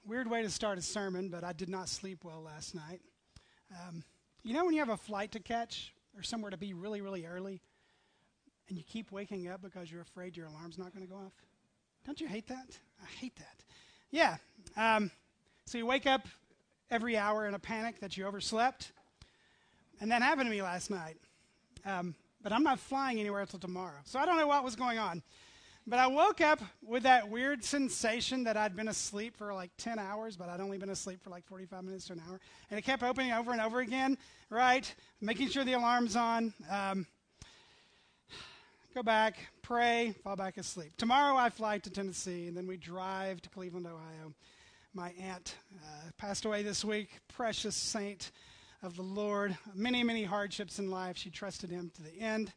Weird way to start a sermon, but I did not sleep well last night. You know when you have a flight to catch or somewhere to be really, really early, and you keep waking up because you're afraid your alarm's not going to go off? Don't you hate that? I hate that. Yeah. So you wake up every hour in a panic that you overslept, and that happened to me last night. But I'm not flying anywhere until tomorrow, so I don't know what was going on. But I woke up with that weird sensation that I'd been asleep for like 10 hours, but I'd only been asleep for like 45 minutes to an hour. And it kept opening over and over again, right? Making sure the alarm's on. Go back, pray, fall back asleep. Tomorrow I fly to Tennessee, and then we drive to Cleveland, Ohio. My aunt passed away this week, precious saint of the Lord. Many, many hardships in life. She trusted him to the end.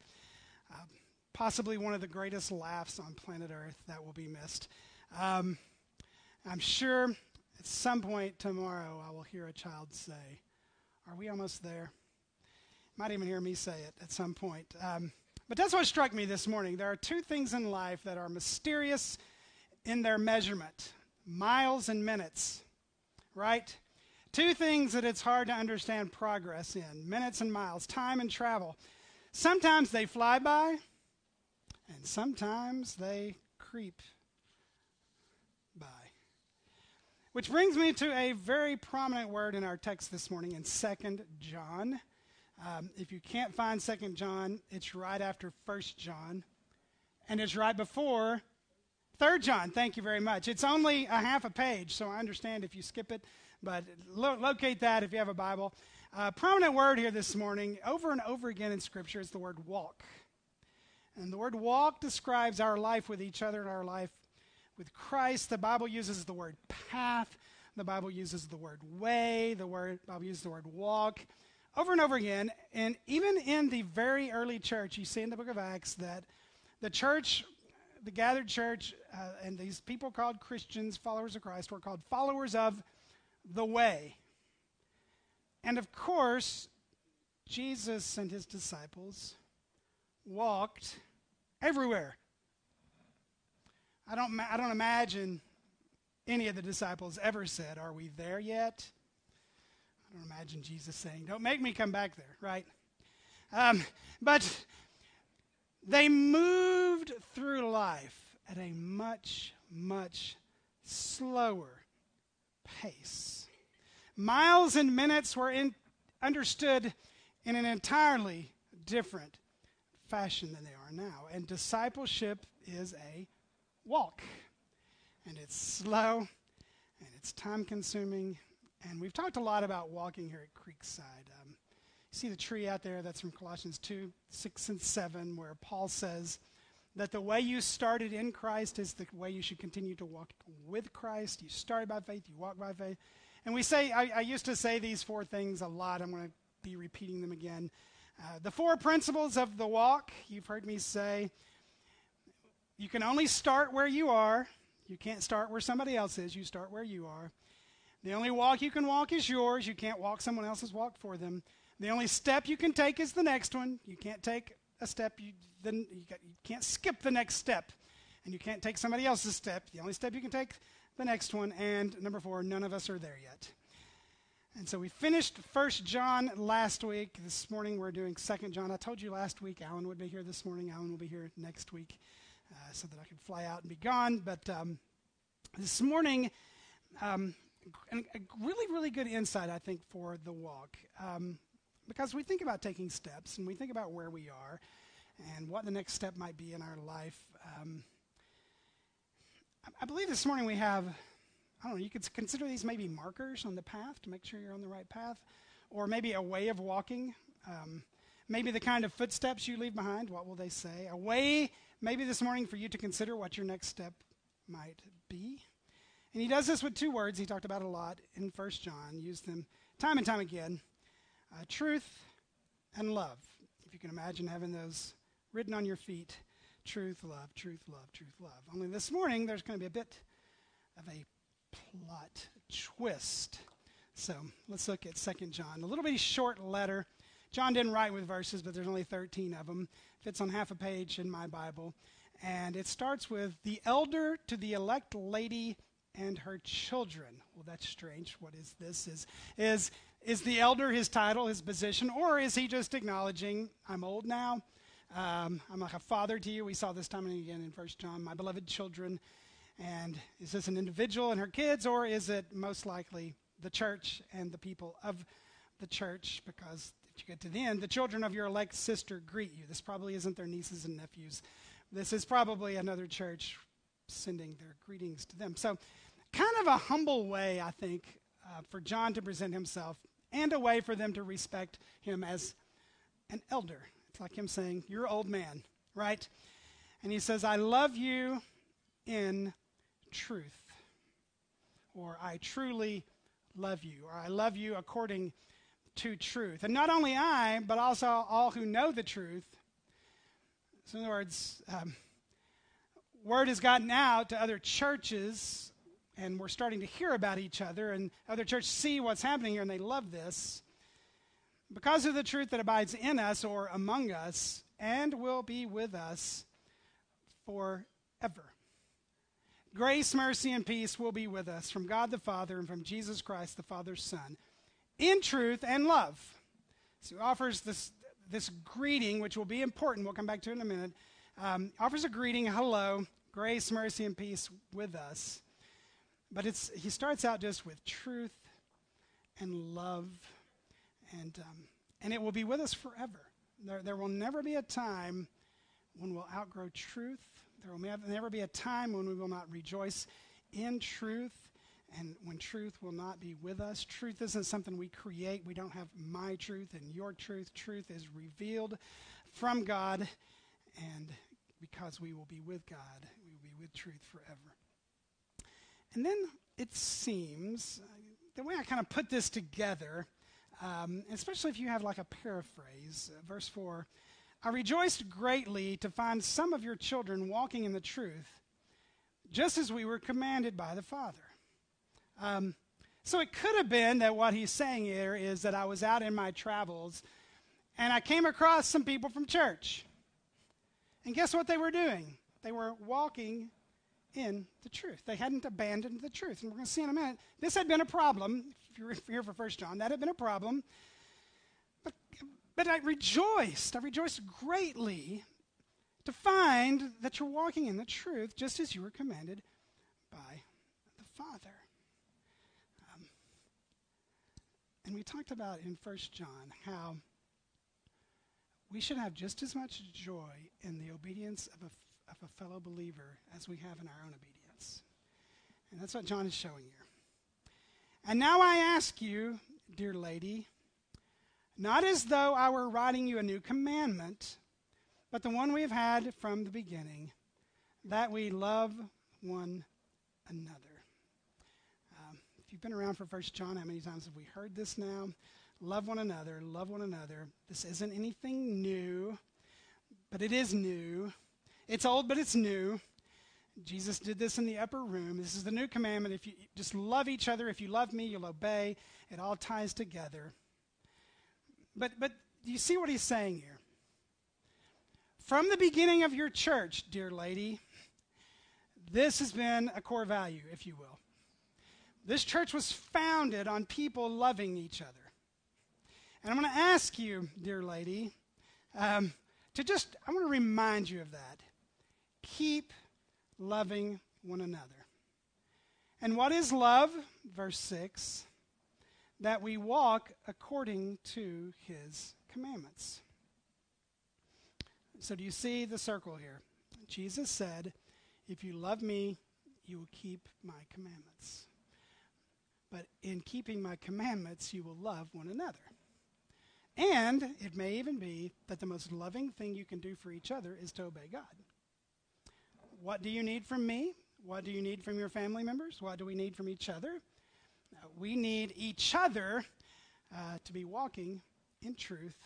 Possibly one of the greatest laughs on planet Earth that will be missed. I'm sure at some point tomorrow I will hear a child say, "Are we almost there?" Might even hear me say it at some point. But that's what struck me this morning. There are two things in life that are mysterious in their measurement: miles and minutes, right? Two things that it's hard to understand progress in: minutes and miles, time and travel. Sometimes they fly by, and sometimes they creep by. Which brings me to a very prominent word in our text this morning in 2 John. If you can't find 2 John, it's right after 1 John. And it's right before 3 John. Thank you very much. It's only a half a page, so I understand if you skip it. But locate that if you have a Bible. Prominent word here this morning, over and over again in Scripture, is the word walk. And the word walk describes our life with each other and our life with Christ. The Bible uses the word path. The Bible uses the word way. The Bible uses the word walk over and over again. And even in the very early church, you see in the book of Acts that the church, the gathered church, and these people called Christians, followers of Christ, were called followers of the way. And of course, Jesus and his disciples walked everywhere. I don't imagine any of the disciples ever said, "Are we there yet?" I don't imagine Jesus saying, "Don't make me come back there," right? But they moved through life at a much, much slower pace. Miles and minutes were understood in an entirely different fashion than they are now. And discipleship is a walk. And it's slow, and it's time-consuming. And we've talked a lot about walking here at Creekside. You see the tree out there? That's from Colossians 2, 6 and 7, where Paul says that the way you started in Christ is the way you should continue to walk with Christ. You started by faith, you walk by faith. And we say, I used to say these four things a lot. I'm going to be repeating them again. The four principles of the walk, you've heard me say, you can only start where you are. You can't start where somebody else is. You start where you are. The only walk you can walk is yours. You can't walk someone else's walk for them. The only step you can take is the next one. You can't take a step, you can't skip the next step. And you can't take somebody else's step. The only step you can take, the next one. And number 4, none of us are there yet. And so we finished 1 John last week. This morning we're doing 2 John. I told you last week Alan would be here this morning. Alan will be here next week so that I can fly out and be gone. But this morning, a really, really good insight, I think, for the walk. Because we think about taking steps, and we think about where we are and what the next step might be in our life. I believe this morning we have, I don't know, you could consider these maybe markers on the path to make sure you're on the right path, or maybe a way of walking, maybe the kind of footsteps you leave behind. What will they say? A way maybe this morning for you to consider what your next step might be. And he does this with 2 words. He talked about it a lot in 1 John, used them time and time again. Truth and love. If you can imagine having those written on your feet. Truth, love, truth, love, truth, love. Only this morning there's going to be a bit of a plot twist. So let's look at 2 John. A little bitty short letter. John didn't write with verses, but there's only 13 of them. Fits on half a page in my Bible. And it starts with, the elder to the elect lady and her children. Well, that's strange. What is this? Is the elder his title, his position, or is he just acknowledging, I'm old now, I'm like a father to you? We saw this time and again in 1 John, my beloved children. And is this an individual and her kids, or is it most likely the church and the people of the church? Because if you get to the end, the children of your elect sister greet you. This probably isn't their nieces and nephews. This is probably another church sending their greetings to them. So kind of a humble way, I think, for John to present himself, and a way for them to respect him as an elder. It's like him saying, you're old man, right? And he says, I love you in truth, or I truly love you, or I love you according to truth. And not only I, but also all who know the truth. So in other words, word has gotten out to other churches, and we're starting to hear about each other, and other churches see what's happening here, and they love this. Because of the truth that abides in us or among us, and will be with us forever. Grace, mercy, and peace will be with us from God the Father and from Jesus Christ, the Father's Son, in truth and love. So he offers this greeting, which will be important. We'll come back to it in a minute. Offers a greeting, hello, grace, mercy, and peace with us. But he starts out just with truth and love, and it will be with us forever. There will never be a time when we'll outgrow truth. There will never be a time when we will not rejoice in truth, and when truth will not be with us. Truth isn't something we create. We don't have my truth and your truth. Truth is revealed from God, and because we will be with God, we will be with truth forever. And then it seems, the way I kind of put this together, especially if you have like a paraphrase, verse 4, I rejoiced greatly to find some of your children walking in the truth, just as we were commanded by the Father. So it could have been that what he's saying here is that I was out in my travels, and I came across some people from church. And guess what they were doing? They were walking in the truth. They hadn't abandoned the truth. And we're going to see in a minute, this had been a problem. If you're here for 1 John, that had been a problem. But I rejoiced greatly to find that you're walking in the truth just as you were commanded by the Father. And we talked about in 1 John how we should have just as much joy in the obedience of a fellow believer as we have in our own obedience. And that's what John is showing here. And now I ask you, dear lady, not as though I were writing you a new commandment, but the one we have had from the beginning, that we love one another. If you've been around for 1 John, how many times have we heard this now? Love one another, love one another. This isn't anything new, but it is new. It's old, but it's new. Jesus did this in the upper room. This is the new commandment. If you just love each other, if you love me, you'll obey. It all ties together. But do you see what he's saying here? From the beginning of your church, dear lady, this has been a core value, if you will. This church was founded on people loving each other. And I'm going to ask you, dear lady, I want to remind you of that. Keep loving one another. And what is love? Verse 6, that we walk according to his commandments. So do you see the circle here? Jesus said, if you love me, you will keep my commandments. But in keeping my commandments, you will love one another. And it may even be that the most loving thing you can do for each other is to obey God. What do you need from me? What do you need from your family members? What do we need from each other? We need each other to be walking in truth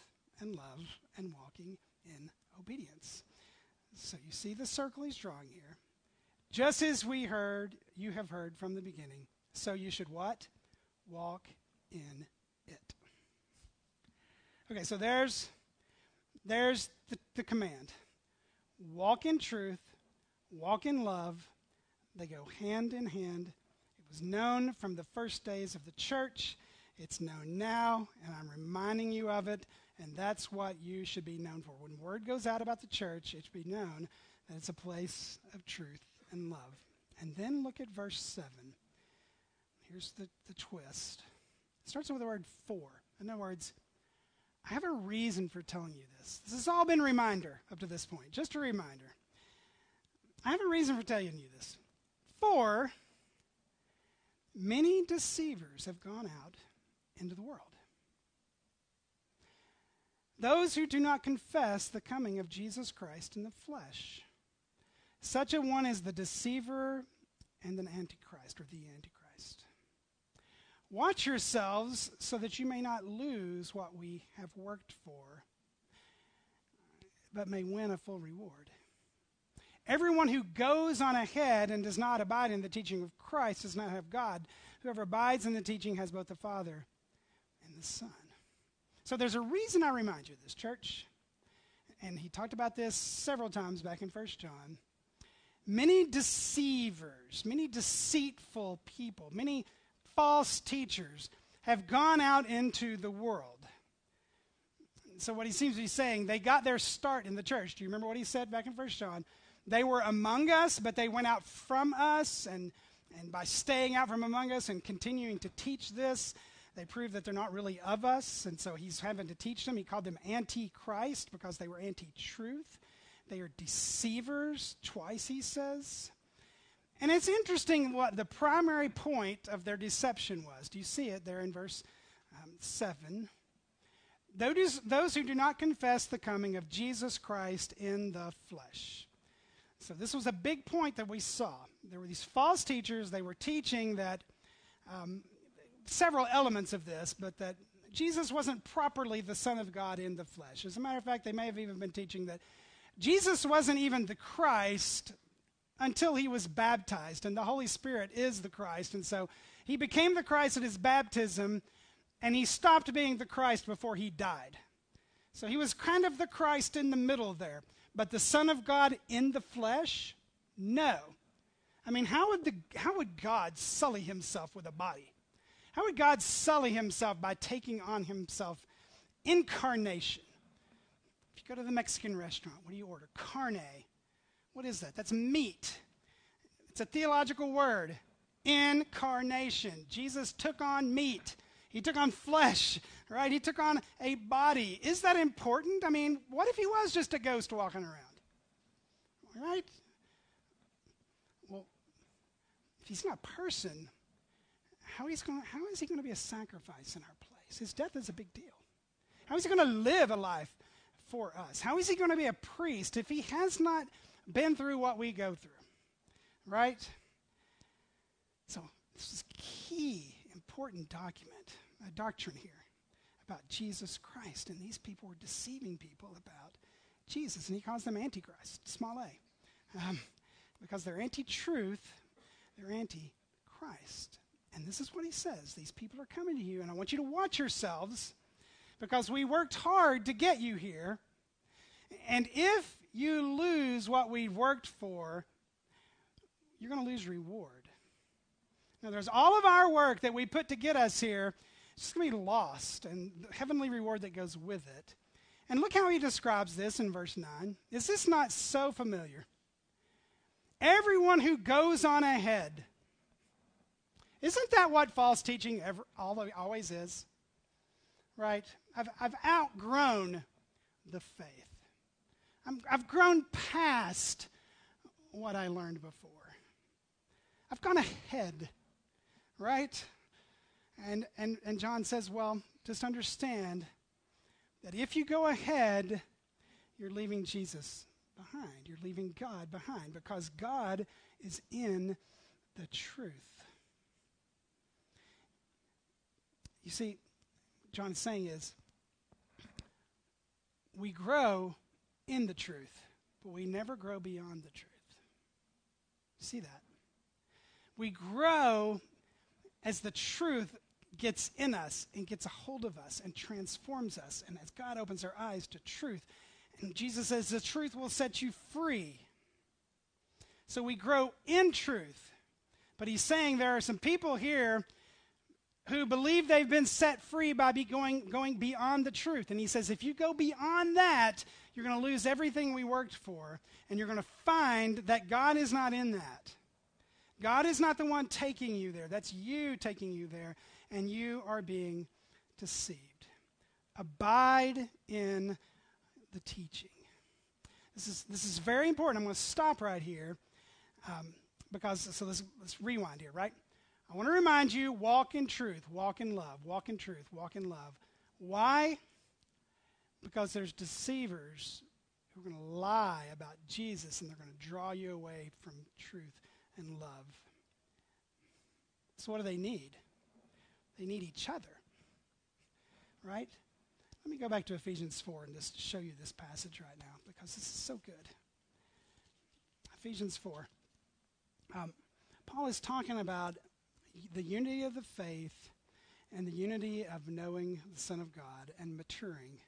and love and walking in obedience. So you see the circle he's drawing here. Just as you have heard from the beginning, so you should what? Walk in it. Okay, so there's the command. Walk in truth, walk in love. They go hand in hand It was known from the first days of the church. It's known now, and I'm reminding you of it, and that's what you should be known for. When word goes out about the church, it should be known that it's a place of truth and love. And then look at verse 7. Here's the twist. It starts with the word for. In other words, I have a reason for telling you this. This has all been a reminder up to this point, just a reminder. I have a reason for telling you this. For many deceivers have gone out into the world. Those who do not confess the coming of Jesus Christ in the flesh. Such a one is the deceiver and an antichrist, or the antichrist. Watch yourselves so that you may not lose what we have worked for, but may win a full reward. Everyone who goes on ahead and does not abide in the teaching of Christ does not have God. Whoever abides in the teaching has both the Father and the Son. So there's a reason I remind you of this, church. And he talked about this several times back in 1 John. Many deceivers, many deceitful people, many false teachers have gone out into the world. So what he seems to be saying, they got their start in the church. Do you remember what he said back in 1 John? They were among us, but they went out from us, and by staying out from among us and continuing to teach this, they proved that they're not really of us, and so he's having to teach them. He called them anti-Christ because they were anti-truth. They are deceivers, twice he says. And it's interesting what the primary point of their deception was. Do you see it there in verse 7? Those who do not confess the coming of Jesus Christ in the flesh. So this was a big point that we saw. There were these false teachers. They were teaching that several elements of this, but that Jesus wasn't properly the Son of God in the flesh. As a matter of fact, they may have even been teaching that Jesus wasn't even the Christ until he was baptized, and the Holy Spirit is the Christ. And so he became the Christ at his baptism, and he stopped being the Christ before he died. So he was kind of the Christ in the middle there. But the Son of God in the flesh? No. I mean, how would God sully himself with a body? How would God sully himself by taking on himself incarnation? If you go to the Mexican restaurant, what do you order? Carne. What is that? That's meat. It's a theological word. Incarnation. Jesus took on meat. He took on flesh, right? He took on a body. Is that important? I mean, what if he was just a ghost walking around? Right? Well, if he's not a person, how is he going to be a sacrifice in our place? His death is a big deal. How is he going to live a life for us? How is he going to be a priest if he has not been through what we go through? Right? So this is key, important doctrine here about Jesus Christ. And these people were deceiving people about Jesus. And he calls them antichrist, small a. Because they're anti-truth, they're anti-Christ. And this is what he says. These people are coming to you, and I want you to watch yourselves because we worked hard to get you here. And if you lose what we worked for, you're going to lose reward. Now, there's all of our work that we put to get us here. It's just going to be lost, and the heavenly reward that goes with it. And look how he describes this in verse 9. Is this not so familiar? Everyone who goes on ahead. Isn't that what false teaching always is? Right? I've outgrown the faith. I've grown past what I learned before. I've gone ahead, right? And John says, well, just understand that if you go ahead, you're leaving Jesus behind. You're leaving God behind because God is in the truth. You see, John is saying is, we grow in the truth, but we never grow beyond the truth. See that? We grow as the truth gets in us and gets a hold of us and transforms us, and as God opens our eyes to truth. And Jesus says the truth will set you free. So we grow in truth, But he's saying there are some people here who believe they've been set free by going beyond the truth. And he says, if you go beyond that, you're going to lose everything we worked for. And you're going to find that God is not in that. God is not the one taking you there. That's you taking you there. And you are being deceived. Abide in the teaching. This is very important. I'm going to stop right here because let's rewind here, right? I want to remind you, walk in truth, walk in love, walk in truth, walk in love. Why? Because there's deceivers who are going to lie about Jesus, and they're going to draw you away from truth and love. So what do they need? They need each other, right? Let me go back to Ephesians 4 and just show you this passage right now because this is so good. Ephesians 4. Paul is talking about the unity of the faith and the unity of knowing the Son of God and maturing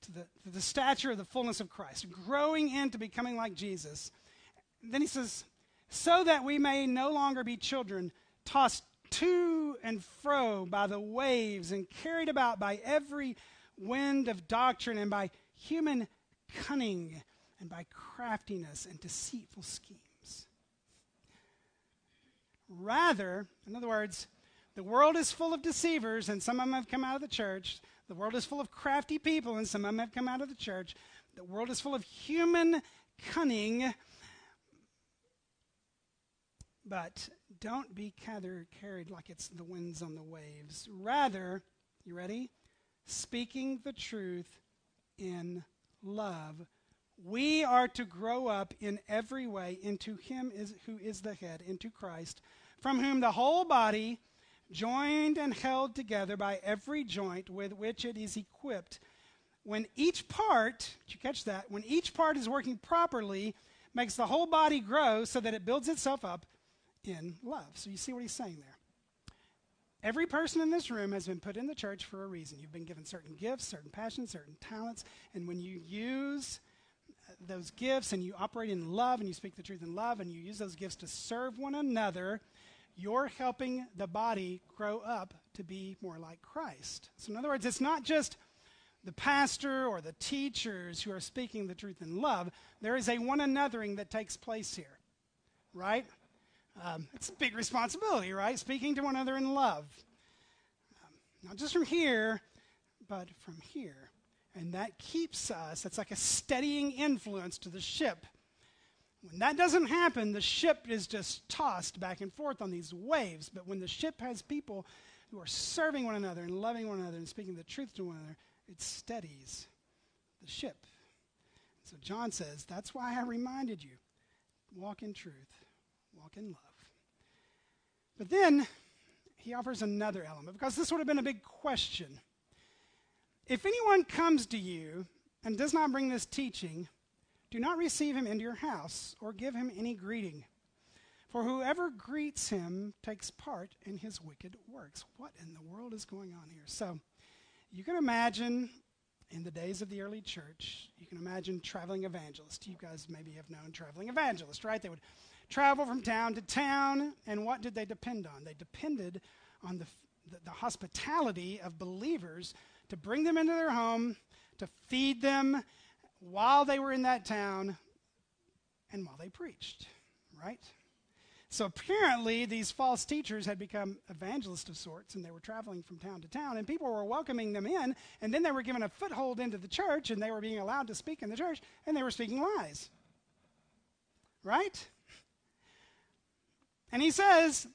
to the stature of the fullness of Christ, growing into becoming like Jesus. Then he says, so that we may no longer be children tossed to and fro by the waves and carried about by every wind of doctrine and by human cunning and by craftiness and deceitful schemes. Rather, in other words, the world is full of deceivers, and some of them have come out of the church. The world is full of crafty people, and some of them have come out of the church. The world is full of human cunning. But don't be carried like it's the winds on the waves. Rather, you ready? Speaking the truth in love, we are to grow up in every way into him who is the head, into Christ, from whom the whole body, joined and held together by every joint with which it is equipped, when each part, did you catch that? When each part is working properly, makes the whole body grow so that it builds itself up in love. So you see what he's saying there. Every person in this room has been put in the church for a reason. You've been given certain gifts, certain passions, certain talents, and when you use those gifts and you operate in love and you speak the truth in love and you use those gifts to serve one another, you're helping the body grow up to be more like Christ. So in other words, it's not just the pastor or the teachers who are speaking the truth in love. There is a one anothering that takes place here, right? It's a big responsibility, right? Speaking to one another in love. Not just from here, but from here. And that keeps us, that's like a steadying influence to the ship. When that doesn't happen, the ship is just tossed back and forth on these waves. But when the ship has people who are serving one another and loving one another and speaking the truth to one another, it steadies the ship. So John says, that's why I reminded you, walk in truth, walk in love. But then he offers another element, because this would have been a big question. If anyone comes to you and does not bring this teaching, do not receive him into your house or give him any greeting. For whoever greets him takes part in his wicked works. What in the world is going on here? So you can imagine in the days of the early church, you can imagine traveling evangelists. You guys maybe have known traveling evangelists, right? They would travel from town to town, and what did they depend on? They depended on the hospitality of believers to bring them into their home, to feed them while they were in that town and while they preached, right? So apparently these false teachers had become evangelists of sorts, and they were traveling from town to town, and people were welcoming them in, and then they were given a foothold into the church, and they were being allowed to speak in the church, and they were speaking lies, right? And he says,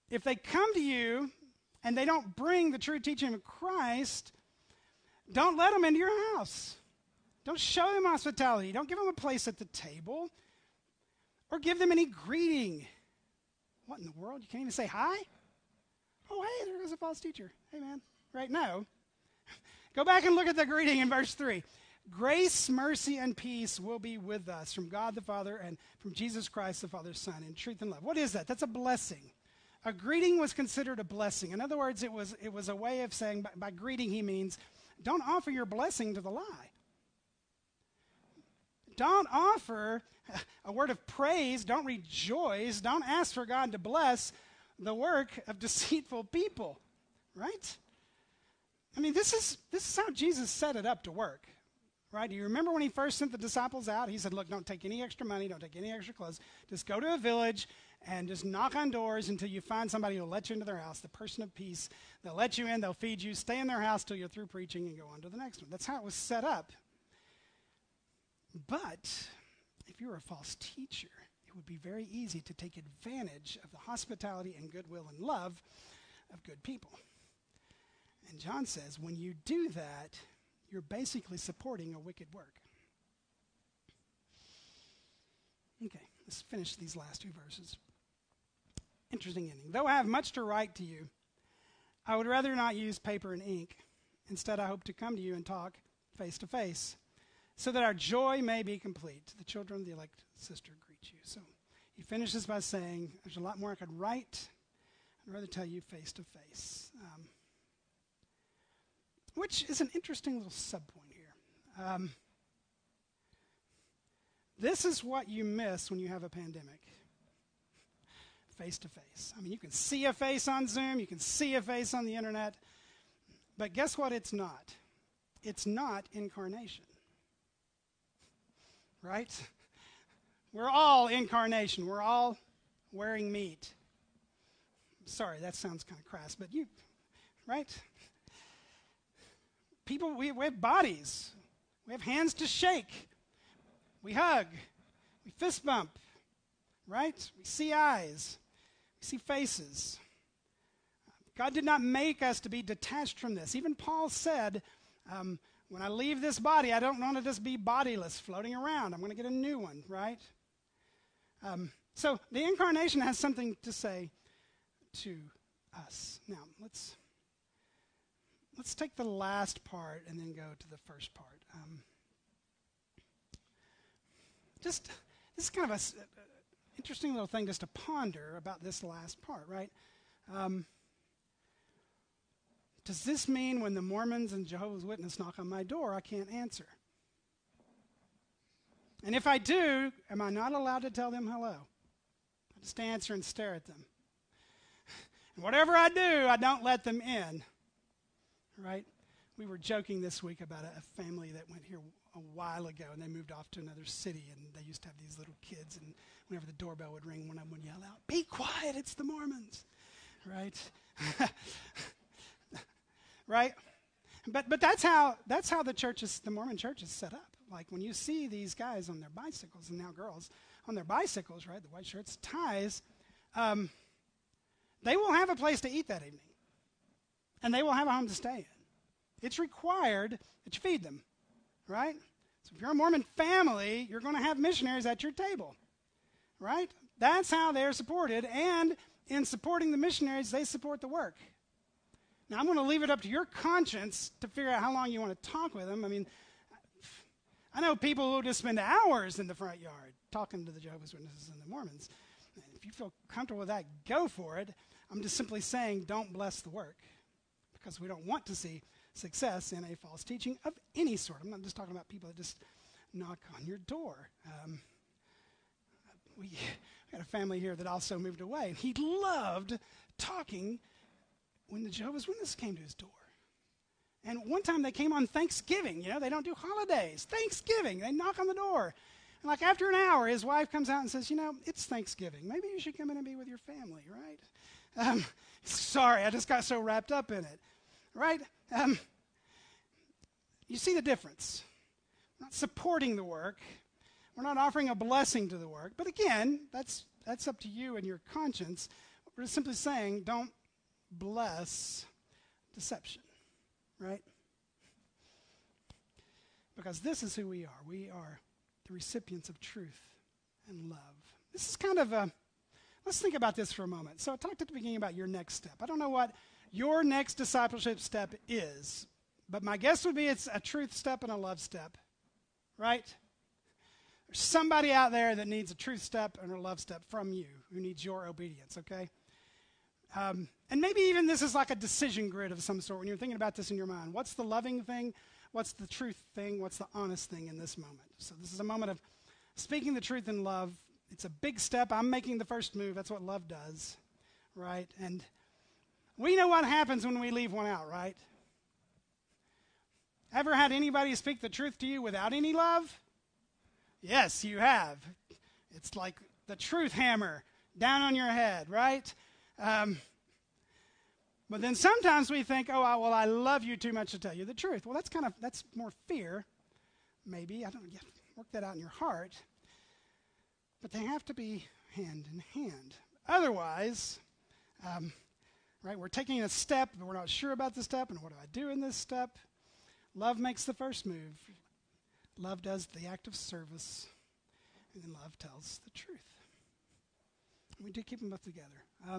if they come to you and they don't bring the true teaching of Christ, don't let them into your house. Don't show them hospitality. Don't give them a place at the table or give them any greeting. What in the world? You can't even say hi? Oh, hey, there goes a false teacher. Hey, man. Right? No. Go back and look at the greeting in verse 3. Grace, mercy, and peace will be with us from God the Father and from Jesus Christ the Father's Son in truth and love. What is that? That's a blessing. A greeting was considered a blessing. In other words, it was a way of saying, by greeting he means, don't offer your blessing to the lie. Don't offer a word of praise. Don't rejoice. Don't ask for God to bless the work of deceitful people, right? I mean, this is how Jesus set it up to work, right? Do you remember when he first sent the disciples out? He said, look, don't take any extra money, don't take any extra clothes. Just go to a village and just knock on doors until you find somebody who will let you into their house, the person of peace. They'll let you in, they'll feed you, stay in their house till you're through preaching and go on to the next one. That's how it was set up. But if you're a false teacher, it would be very easy to take advantage of the hospitality and goodwill and love of good people. And John says, when you do that, you're basically supporting a wicked work. Okay, let's finish these last two verses. Interesting ending. Though I have much to write to you, I would rather not use paper and ink. Instead, I hope to come to you and talk face to face, so that our joy may be complete. The children of the elect sister greet you. So he finishes by saying, there's a lot more I could write. I'd rather tell you face to face. Which is an interesting little subpoint here. This is what you miss when you have a pandemic. Face to face. I mean, you can see a face on Zoom, you can see a face on the internet, but guess what it's not? It's not incarnation. Right? We're all incarnation. We're all wearing meat. Sorry, that sounds kind of crass, but you, right? People, we have bodies. We have hands to shake. We hug. We fist bump. Right? We see eyes. We see faces. God did not make us to be detached from this. Even Paul said, when I leave this body, I don't want to just be bodiless, floating around. I'm going to get a new one, right? So the incarnation has something to say to us. Now, let's take the last part and then go to the first part. This is kind of a interesting little thing just to ponder about this last part, right? Does this mean when the Mormons and Jehovah's Witnesses knock on my door, I can't answer? And if I do, am I not allowed to tell them hello? I just answer and stare at them. And whatever I do, I don't let them in. Right? We were joking this week about a family that went here a while ago, and they moved off to another city, and they used to have these little kids, and whenever the doorbell would ring, one of them would yell out, "Be quiet, it's the Mormons." Right? Right? But that's how the Mormon church is set up. Like when you see these guys on their bicycles, and now girls on their bicycles, right, the white shirts, ties, they will have a place to eat that evening. And they will have a home to stay in. It's required that you feed them, right? So if you're a Mormon family, you're going to have missionaries at your table, right? That's how they're supported. And in supporting the missionaries, they support the work. Now, I'm going to leave it up to your conscience to figure out how long you want to talk with them. I mean, I know people who just spend hours in the front yard talking to the Jehovah's Witnesses and the Mormons. If you feel comfortable with that, go for it. I'm just simply saying don't bless the work, because we don't want to see success in a false teaching of any sort. I'm not just talking about people that just knock on your door. We had a family here that also moved away, and he loved talking when the Jehovah's Witnesses came to his door. And one time they came on Thanksgiving. You know, they don't do holidays. Thanksgiving, they knock on the door. And like after an hour, his wife comes out and says, it's Thanksgiving. Maybe you should come in and be with your family, right? Sorry, I just got so wrapped up in it, right? You see the difference. We're not supporting the work. We're not offering a blessing to the work. But again, that's up to you and your conscience. We're just simply saying don't bless deception, right? Because this is who we are. We are the recipients of truth and love. This is kind of a, let's think about this for a moment. So I talked at the beginning about your next step. I don't know what your next discipleship step is, but my guess would be it's a truth step and a love step, right? There's somebody out there that needs a truth step and a love step from you, who needs your obedience, okay? And maybe even this is like a decision grid of some sort when you're thinking about this in your mind. What's the loving thing? what's the truth thing, what's the honest thing in this moment. So this is a moment of speaking the truth in love. It's a big step. I'm making the first move. That's what love does, right? And we know what happens when we leave one out, right? Ever had anybody speak the truth to you without any love? Yes, you have. It's like the truth hammer down on your head, right? But then sometimes we think, oh, well, I love you too much to tell you the truth. Well, that's more fear, maybe. I don't know. You have to work that out in your heart. But they have to be hand in hand. Otherwise, right, we're taking a step, but we're not sure about the step, and what do I do in this step? Love makes the first move. Love does the act of service, and then love tells the truth. We do keep them both together. I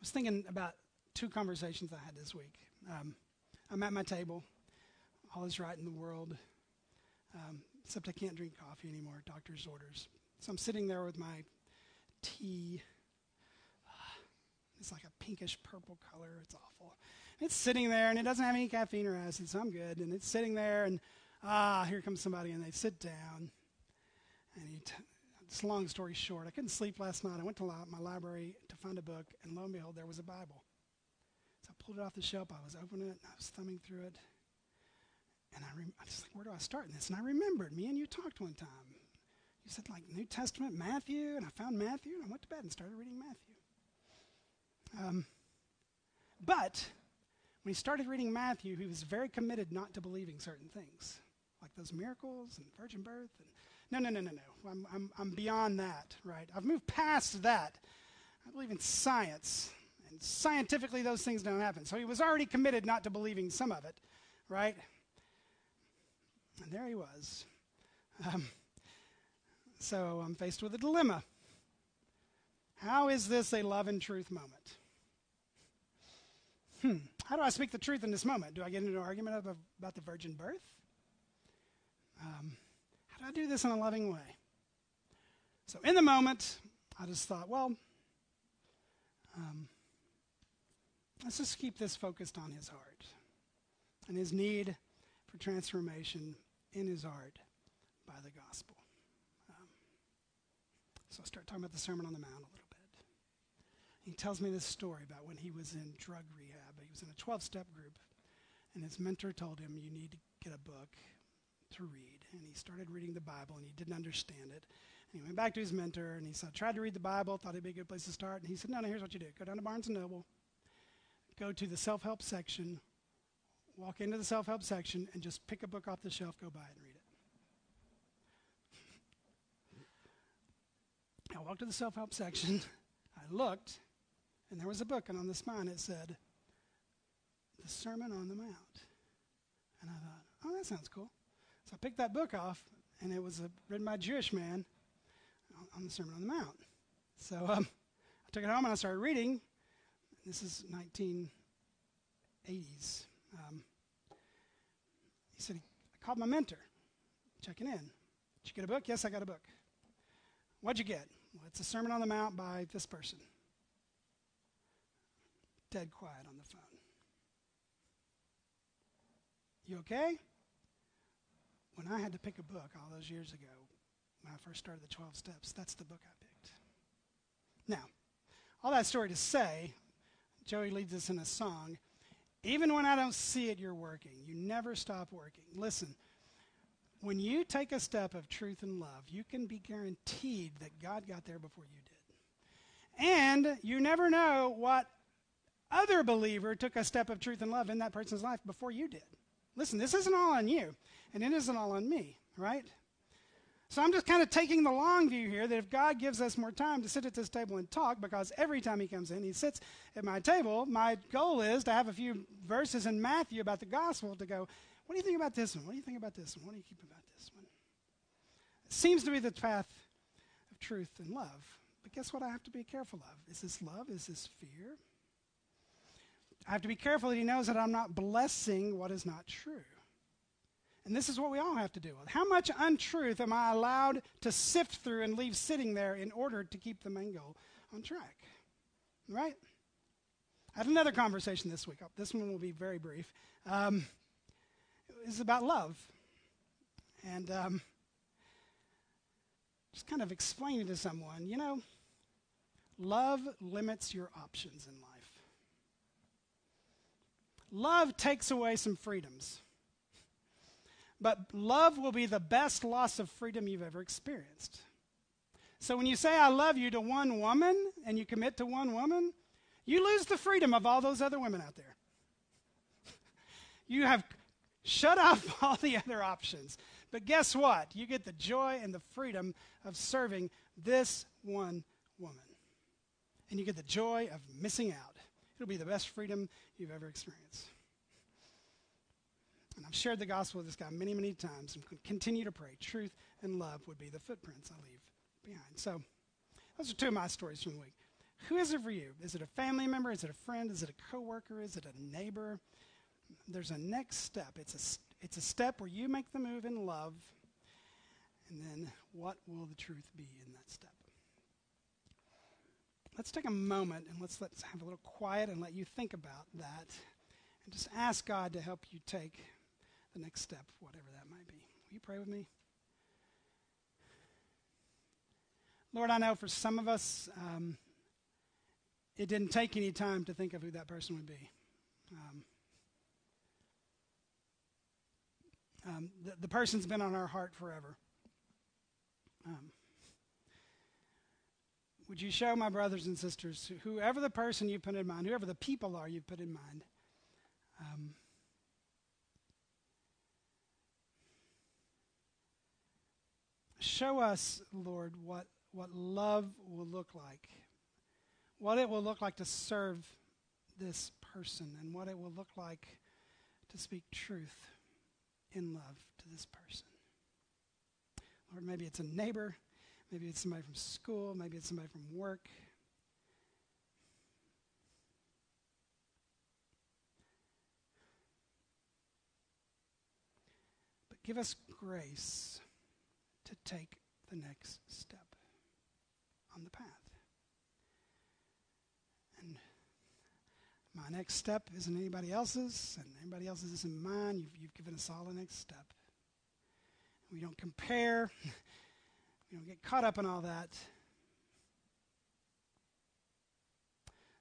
was thinking about two conversations I had this week. I'm at my table. All is right in the world, except I can't drink coffee anymore, doctor's orders. So I'm sitting there with my tea. It's like a pinkish purple color. It's awful. It's sitting there, and it doesn't have any caffeine or acid, so I'm good. And it's sitting there, and here comes somebody, and they sit down. And it's a long story short. I couldn't sleep last night. I went to my library to find a book, and lo and behold, there was a Bible. So I pulled it off the shelf. I was opening it, and I was thumbing through it. And I was like, where do I start in this? And I remembered, me and you talked one time. You said, like, New Testament, Matthew, and I found Matthew, and I went to bed and started reading Matthew. But when he started reading Matthew, he was very committed not to believing certain things, like those miracles and virgin birth. And no. I'm beyond that, right? I've moved past that. I believe in science, and scientifically those things don't happen. So he was already committed not to believing some of it, right? And there he was. So I'm faced with a dilemma. How is this a love and truth moment? How do I speak the truth in this moment? Do I get into an argument about the virgin birth? How do I do this in a loving way? So in the moment, I just thought, well, let's just keep this focused on his heart and his need for transformation in his heart by the gospel. So I start talking about the Sermon on the Mount a little bit. He tells me this story about when he was in drug rehab. He was in a 12-step group, and his mentor told him, you need to get a book to read. And he started reading the Bible, and he didn't understand it. And he went back to his mentor, and he said, tried to read the Bible, thought it'd be a good place to start. And he said, no, here's what you do. Go down to Barnes & Noble, go to the self-help section, walk into the self-help section, and just pick a book off the shelf, go buy it, and read it. I walked to the self-help section. I looked, and there was a book, and on the spine it said, The Sermon on the Mount. And I thought, oh, that sounds cool. So I picked that book off, and it was written by a Jewish man on the Sermon on the Mount. So I took it home, and I started reading. This is 1980s. He said, I called my mentor, checking in. Did you get a book? Yes, I got a book. What'd you get? Well, it's a Sermon on the Mount by this person. Dead quiet on the phone. You okay? When I had to pick a book all those years ago, when I first started the 12 Steps, that's the book I picked. Now, all that story to say, Joey leads us in a song, even when I don't see it, you're working. You never stop working. Listen, when you take a step of truth and love, you can be guaranteed that God got there before you did. And you never know what other believer took a step of truth and love in that person's life before you did. Listen, this isn't all on you, and it isn't all on me, right? So I'm just kind of taking the long view here that if God gives us more time to sit at this table and talk, because every time he comes in, he sits at my table, my goal is to have a few verses in Matthew about the gospel to go, what do you think about this one? What do you think about this one? What do you keep about this one? It seems to be the path of truth and love. But guess what I have to be careful of? Is this love? Is this fear? I have to be careful that he knows that I'm not blessing what is not true. And this is what we all have to deal with. How much untruth am I allowed to sift through and leave sitting there in order to keep the main goal on track? Right? I had another conversation this week. This one will be very brief. is about love. And just kind of explaining to someone, love limits your options in life. Love takes away some freedoms. But love will be the best loss of freedom you've ever experienced. So when you say I love you to one woman and you commit to one woman, you lose the freedom of all those other women out there. You have shut off all the other options. But guess what? You get the joy and the freedom of serving this one woman. And you get the joy of missing out. It'll be the best freedom you've ever experienced. And I've shared the gospel with this guy many, many times and continue to pray. Truth and love would be the footprints I leave behind. So those are two of my stories from the week. Who is it for you? Is it a family member? Is it a friend? Is it a coworker? Is it a neighbor? There's a next step. It's a step where you make the move in love. And then what will the truth be in that step? Let's take a moment and let's have a little quiet and let you think about that. And just ask God to help you take the next step, whatever that might be. Will you pray with me? Lord, I know for some of us, it didn't take any time to think of who that person would be. The person's been on our heart forever. Would you show my brothers and sisters, whoever the person you put in mind, whoever the people are you put in mind, show us, Lord, what love will look like, what it will look like to serve this person, and what it will look like to speak truth in love to this person. Lord, maybe it's a neighbor, maybe it's somebody from school, maybe it's somebody from work. But give us grace to take the next step on the path. And my next step isn't anybody else's, and anybody else's isn't mine. You've given us all a next step. We don't compare. We don't get caught up in all that.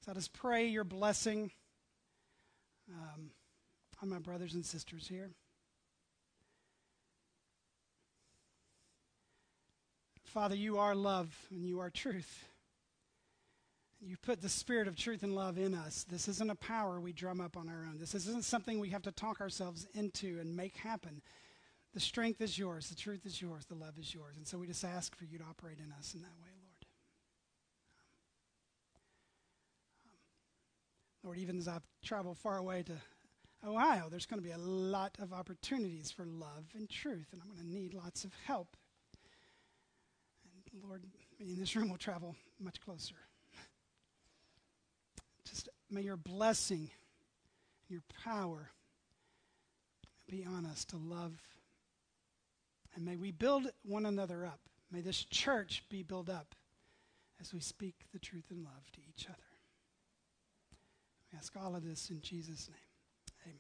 So I just pray your blessing on my brothers and sisters here. Father, you are love and you are truth. You've put the spirit of truth and love in us. This isn't a power we drum up on our own. This isn't something we have to talk ourselves into and make happen. The strength is yours. The truth is yours. The love is yours. And so we just ask for you to operate in us in that way, Lord. Lord, even as I've traveled far away to Ohio, there's going to be a lot of opportunities for love and truth, and I'm going to need lots of help. And Lord, in this room will travel much closer. Just may your blessing, your power be on us to love. And may we build one another up. May this church be built up as we speak the truth and love to each other. We ask all of this in Jesus' name. Amen.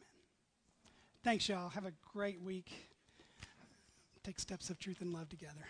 Thanks, y'all. Have a great week. Take steps of truth and love together.